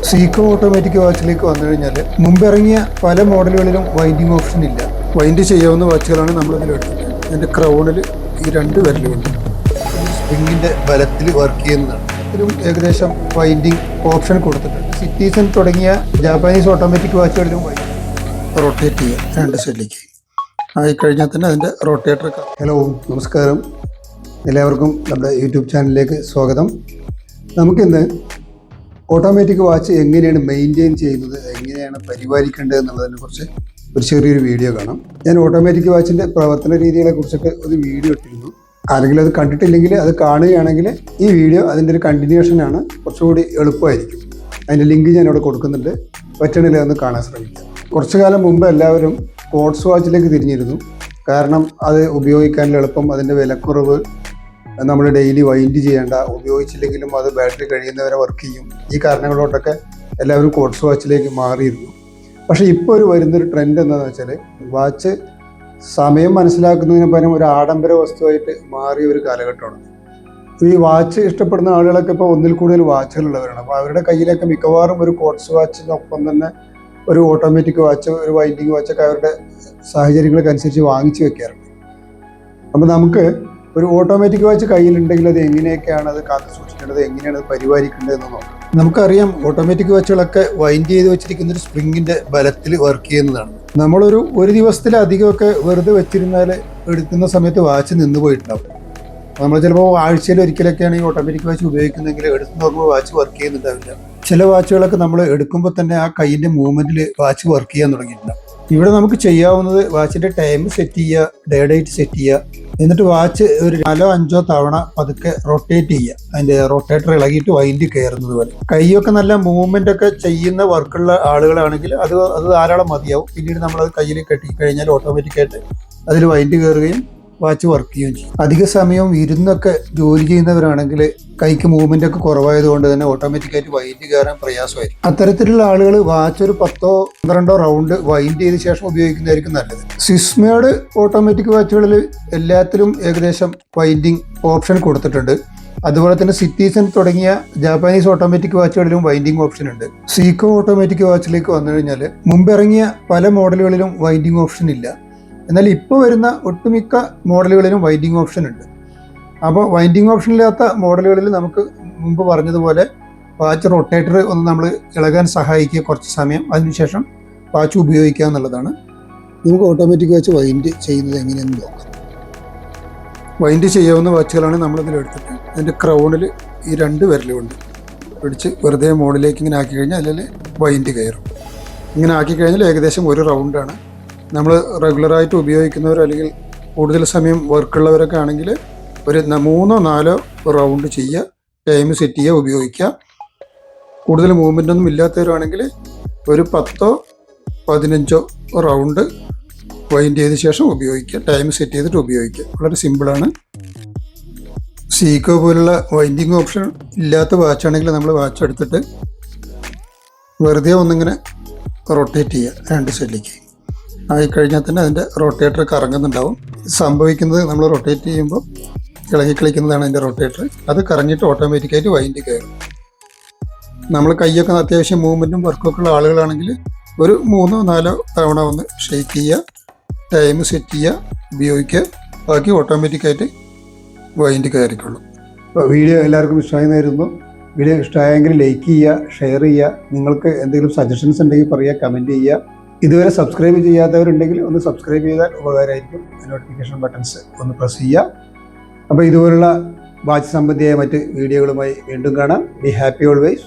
Zico automatic വാച്ചിലേക്ക് വന്നു കഴിഞ്ഞാൽ മുമ്പിറങ്ങിയ പല മോഡലുകളിലും വൈൻഡിങ് ഓപ്ഷൻ ഇല്ല. വൈൻഡ് ചെയ്യാവുന്ന വാച്ചുകളാണ് നമ്മളിതിലെടുത്തത്. ഇതിൻ്റെ ക്രൗണിൽ ഈ രണ്ട് വിരലുണ്ട്. സ്പ്രിങ്ങിൻ്റെ ബലത്തിൽ വർക്ക് ചെയ്യുന്നതാണ്. ഇതിലും ഏകദേശം വൈൻഡിങ് ഓപ്ഷൻ കൊടുത്തിട്ടുണ്ട്. സിറ്റീസൺ തുടങ്ങിയ ജാപ്പാനീസ് ഓട്ടോമാറ്റിക് വാച്ചുകളിലും റൊട്ടേറ്റ് ചെയ്യുക രണ്ട് സൈഡിലേക്ക് ആയിക്കഴിഞ്ഞാൽ തന്നെ അതിൻ്റെ റൊട്ടേറ്റർ. ഹലോ, നമസ്കാരം. എല്ലാവർക്കും നമ്മുടെ യൂട്യൂബ് ചാനലിലേക്ക് സ്വാഗതം. നമുക്കിന്ന് ഓട്ടോമാറ്റിക് വാച്ച് എങ്ങനെയാണ് മെയിൻറ്റെയിൻ ചെയ്യുന്നത്, എങ്ങനെയാണ് പരിപാലിക്കേണ്ടത് എന്നുള്ളതിനെ കുറിച്ച് ഒരു ചെറിയൊരു വീഡിയോ കാണാം. ഞാൻ ഓട്ടോമാറ്റിക് വാച്ചിൻ്റെ പ്രവർത്തന രീതികളെ കുറിച്ചൊക്കെ ഒരു വീഡിയോ ഇട്ടിരുന്നു. ആരെങ്കിലും അത് കണ്ടിട്ടില്ലെങ്കിൽ അത് കാണുകയാണെങ്കിൽ ഈ വീഡിയോ അതിൻ്റെ ഒരു കണ്ടിന്യൂഷനാണ്, കുറച്ചുകൂടി എളുപ്പമായിരിക്കും. അതിൻ്റെ ലിങ്ക് ഞാനിവിടെ കൊടുക്കുന്നുണ്ട്. പറ്റണില്ല ഒന്ന് കാണാൻ ശ്രമിക്കാം. കുറച്ചു കാലം മുമ്പ് എല്ലാവരും സ്പോർട്സ് വാച്ചിലേക്ക് തിരിഞ്ഞിരുന്നു. കാരണം അത് ഉപയോഗിക്കാനുള്ള എളുപ്പം, അതിൻ്റെ വിലക്കുറവ്, നമ്മൾ ഡെയിലി വൈൻഡ് ചെയ്യേണ്ട, ഉപയോഗിച്ചില്ലെങ്കിലും അത് ബാറ്ററി കഴിയുന്നവരെ വർക്ക് ചെയ്യും. ഈ കാരണങ്ങളോട്ടൊക്കെ എല്ലാവരും ക്വാർട്സ് വാച്ചിലേക്ക് മാറിയിരുന്നു. പക്ഷേ ഇപ്പോൾ വരുന്നൊരു ട്രെൻഡ് എന്താണെന്ന് വെച്ചാൽ, വാച്ച് സമയം മനസ്സിലാക്കുന്നതിന് പകരം ഒരു ആഡംബര വസ്തുവായിട്ട് മാറിയ ഒരു കാലഘട്ടമാണ്. ഈ വാച്ച് ഇഷ്ടപ്പെടുന്ന ആളുകളൊക്കെ ഇപ്പോൾ ഒന്നിൽ കൂടുതൽ വാച്ചുകളുള്ളവരാണ്. അപ്പോൾ അവരുടെ കയ്യിലൊക്കെ മിക്കവാറും ഒരു ക്വാർട്സ് വാച്ചിനൊപ്പം തന്നെ ഒരു ഓട്ടോമാറ്റിക് വാച്ച്, ഒരു വൈൻഡിങ് വാച്ചൊക്കെ അവരുടെ സാഹചര്യങ്ങൾക്ക് അനുസരിച്ച് വാങ്ങിച്ചു വെക്കാറുണ്ട്. അപ്പോൾ നമുക്ക് ഒരു ഓട്ടോമാറ്റിക് വാച്ച് കയ്യിലുണ്ടെങ്കിൽ അത് എങ്ങനെയൊക്കെയാണ് അത് കാത്തു സൂക്ഷിക്കേണ്ടത്, എങ്ങനെയാണ് അത് പരിപാലിക്കേണ്ടതെന്ന് നോക്കാം. നമുക്കറിയാം, ഓട്ടോമാറ്റിക് വാച്ചുകളൊക്കെ വൈൻഡ് ചെയ്ത് വെച്ചിരിക്കുന്ന ഒരു സ്പ്രിങ്ങിൻ്റെ ബലത്തിൽ വർക്ക് ചെയ്യുന്നതാണ്. ഒരു ദിവസത്തിലധികമൊക്കെ വെറുതെ വെച്ചിരുന്നാൽ എടുക്കുന്ന സമയത്ത് വാച്ച് നിന്ന് പോയിട്ടുണ്ടാവും. നമ്മൾ ചിലപ്പോൾ ആഴ്ചയിൽ ഒരിക്കലൊക്കെയാണ് ഈ ഓട്ടോമാറ്റിക് വാച്ച് ഉപയോഗിക്കുന്നതെങ്കിൽ എടുത്ത് നോക്കുമ്പോൾ വാച്ച് വർക്ക് ചെയ്യുന്നുണ്ടാവില്ല. ചില വാച്ചുകളൊക്കെ നമ്മൾ എടുക്കുമ്പോൾ തന്നെ ആ കൈയിൻ്റെ മൂവ്മെൻറ്റിൽ വാച്ച് വർക്ക് ചെയ്യാൻ തുടങ്ങിയിട്ടുണ്ടാവും. ഇവിടെ നമുക്ക് ചെയ്യാവുന്നത് വാച്ചിൻ്റെ ടൈം സെറ്റ് ചെയ്യുക, ഡേ ഡേറ്റ് സെറ്റ് ചെയ്യുക, എന്നിട്ട് വാച്ച് ഒരു 4-5 തവണ പതുക്കെ റൊട്ടേറ്റ് ചെയ്യുക. അതിൻ്റെ റൊട്ടേറ്റർ ഇളകിയിട്ട് വൈൻഡ് കയറുന്നത് പോലെ. കൈയൊക്കെ നല്ല മൂവ്മെൻ്റ് ഒക്കെ ചെയ്യുന്ന വർക്കുള്ള ആളുകളാണെങ്കിൽ അത് ധാരാളം മതിയാവും. പിന്നീട് നമ്മളത് കയ്യിൽ കെട്ടിക്കഴിഞ്ഞാൽ ഓട്ടോമാറ്റിക്കായിട്ട് അതിൽ വൈൻഡ് കയറുകയും വാച്ച് വർക്ക് ചെയ്യുകയും ചെയ്യും. അധിക സമയം ഇരുന്നൊക്കെ ജോലി ചെയ്യുന്നവരാണെങ്കിൽ കൈക്ക് മൂവ്മെൻ്റ് ഒക്കെ കുറവായതുകൊണ്ട് തന്നെ ഓട്ടോമാറ്റിക്കായിട്ട് വൈൻഡ് കയറാൻ പ്രയാസമായിരിക്കും. അത്തരത്തിലുള്ള ആളുകൾ വാച്ച് ഒരു 10-12 റൗണ്ട് വൈൻഡ് ചെയ്ത ശേഷം ഉപയോഗിക്കുന്നതായിരിക്കും നല്ലത്. സ്വിസ്മേഡ് ഓട്ടോമാറ്റിക് വാച്ചുകളിൽ എല്ലാത്തിലും ഏകദേശം വൈൻഡിങ് ഓപ്ഷൻ കൊടുത്തിട്ടുണ്ട്. അതുപോലെ തന്നെ സിറ്റീസൺ തുടങ്ങിയ ജാപ്പാനീസ് ഓട്ടോമാറ്റിക് വാച്ചുകളിലും വൈൻഡിങ് ഓപ്ഷൻ ഉണ്ട്. സീക്കോ ഓട്ടോമാറ്റിക് വാച്ചിലേക്ക് വന്നു കഴിഞ്ഞാൽ മുമ്പിറങ്ങിയ പല മോഡലുകളിലും വൈൻഡിങ് ഓപ്ഷൻ ഇല്ല. എന്നാൽ ഇപ്പോൾ വരുന്ന ഒട്ടുമിക്ക മോഡലുകളിലും വൈൻഡിങ് ഓപ്ഷൻ ഉണ്ട്. അപ്പോൾ വൈൻഡിങ് ഓപ്ഷൻ ഇല്ലാത്ത മോഡലുകളിൽ നമുക്ക് മുമ്പ് പറഞ്ഞതുപോലെ വാച്ച് റൊട്ടേറ്റർ ഒന്ന് നമ്മൾ ഇളകാൻ സഹായിക്കുക കുറച്ച് സമയം, അതിനുശേഷം വാച്ച് ഉപയോഗിക്കുക എന്നുള്ളതാണ്. നമുക്ക് ഓട്ടോമാറ്റിക് വാച്ച് വൈൻഡ് ചെയ്യുന്നത് എങ്ങനെയെന്ന് നോക്കാം. വൈൻഡ് ചെയ്യാവുന്ന വാച്ചുകളാണ് നമ്മളിതിലെടുത്തിട്ട്. അതിൻ്റെ ക്രൗണിൽ ഈ രണ്ട് വിരലുണ്ട് പിടിച്ച് വെറുതെ മോഡിലേക്ക് ഇങ്ങനെ ആക്കി കഴിഞ്ഞാൽ അതിൽ വൈൻഡ് കയറും. ഇങ്ങനെ ആക്കി കഴിഞ്ഞാൽ ഏകദേശം ഒരു റൗണ്ടാണ്. നമ്മൾ റെഗുലറായിട്ട് ഉപയോഗിക്കുന്നവർ അല്ലെങ്കിൽ കൂടുതൽ സമയം വർക്കുള്ളവരൊക്കെ ആണെങ്കിൽ ഒരു 3-4 റൗണ്ട് ചെയ്യുക, ടൈം സെറ്റ് ചെയ്യുക, ഉപയോഗിക്കുക. കൂടുതൽ മൂവ്മെൻ്റ് ഒന്നും ഇല്ലാത്തവരാണെങ്കിൽ ഒരു 10-15 റൗണ്ട് വൈൻഡ് ചെയ്ത ശേഷം ഉപയോഗിക്കുക, ടൈം സെറ്റ് ചെയ്തിട്ട് ഉപയോഗിക്കുക. വളരെ സിമ്പിളാണ്. സീക്കോ പോലുള്ള വൈൻഡിങ് ഓപ്ഷൻ ഇല്ലാത്ത വാച്ചാണെങ്കിൽ നമ്മൾ വാച്ച് എടുത്തിട്ട് വെറുതെ ഒന്നിങ്ങനെ റൊട്ടേറ്റ് ചെയ്യുക രണ്ട് സൈഡിലേക്ക് ആയിക്കഴിഞ്ഞാൽ തന്നെ അതിൻ്റെ റൊട്ടേറ്റർ കറങ്ങുന്നുണ്ടാവും. സംഭവിക്കുന്നത് നമ്മൾ റൊട്ടേറ്റ് ചെയ്യുമ്പോൾ ഇളകി കളിക്കുന്നതാണ് അതിൻ്റെ റൊട്ടേറ്റർ. അത് കറങ്ങിയിട്ട് ഓട്ടോമാറ്റിക്കായിട്ട് വൈൻഡ് കയറും. നമ്മൾ കൈയൊക്കെ അത്യാവശ്യം മൂവ്മെൻറ്റും വർക്കൊക്കെ ഉള്ള ആളുകളാണെങ്കിൽ ഒരു 3-4 തവണ ഒന്ന് ഷെയ്ക്ക് ചെയ്യുക, ടൈം സെറ്റ് ചെയ്യുക, ഉപയോഗിക്കുക. ബാക്കി ഓട്ടോമാറ്റിക്കായിട്ട് വൈൻഡ് കയറിക്കൊള്ളും. അപ്പോൾ വീഡിയോ എല്ലാവർക്കും ഇഷ്ടമായിരുന്നു. വീഡിയോ ഇഷ്ടമായെങ്കിൽ ലൈക്ക് ചെയ്യുക, ഷെയർ ചെയ്യുക. നിങ്ങൾക്ക് എന്തെങ്കിലും സജഷൻസ് ഉണ്ടെങ്കിൽ പറയുക, കമൻറ്റ് ചെയ്യുക. ഇതുവരെ സബ്സ്ക്രൈബ് ചെയ്യാത്തവരുണ്ടെങ്കിൽ ഒന്ന് സബ്സ്ക്രൈബ് ചെയ്താൽ ഉപകാരമായിരിക്കും. നോട്ടിഫിക്കേഷൻ ബട്ടൺസ് ഒന്ന് പ്രസ് ചെയ്യുക. അപ്പോൾ ഇതുപോലുള്ള വാച്ച് സംബന്ധിയായ മറ്റ് വീഡിയോകളുമായി വീണ്ടും കാണാം. Be happy always.